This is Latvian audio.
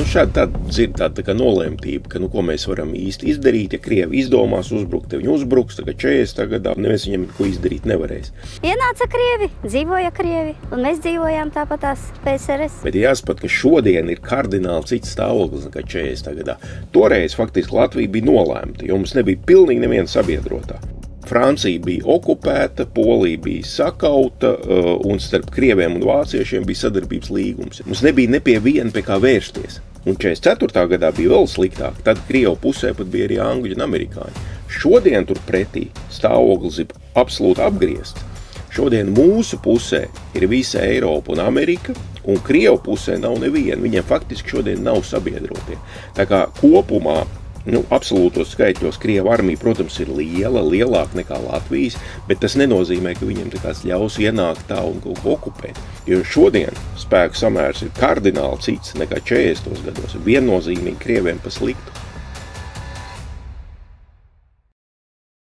šādi tāda tā kā nolēmtība, ka, ko mēs varam īsti izdarīt, ja Krievi izdomās uzbrukt, ja viņi uzbruks, tagad 40. gadā, neviens viņam ko izdarīt nevarēs. Ienāca Krievi, dzīvoja Krievi, un mēs dzīvojām tāpatās PSRS. Bet jāsaprot, ka šodien ir kardināli cits stāvoklis nekā 40. gadā. Toreiz faktiski Latvija bija nolēmta, jo mums nebija pilnīgi neviena sabiedrotā. Francija bija okupēta, Polija bija sakauta, un starp krieviem un vāciešiem bija sadarbības līgums. Mums nebija ne pie viena pie kā vērsties. Un 44. gadā bija vēl sliktāk, tad Krievu pusē pat bija arī angļu un amerikāņi. Šodien turpretī stāvoklis ir absolūti apgriezts. Šodien mūsu pusē ir visa Eiropa un Amerika, un Krievu pusē nav neviena. Viņiem faktiski šodien nav sabiedrotie. Tā kā kopumā absolūtos skaitļos Krievu armija, protams, ir lielāka nekā Latvijas, bet tas nenozīmē, ka viņiem ļaus ienākt tā un kaut ko okupēt. Jo šodien spēku samērs ir kardināli cits nekā 40. gados. Viennozīmīgi Krieviem pa sliktu.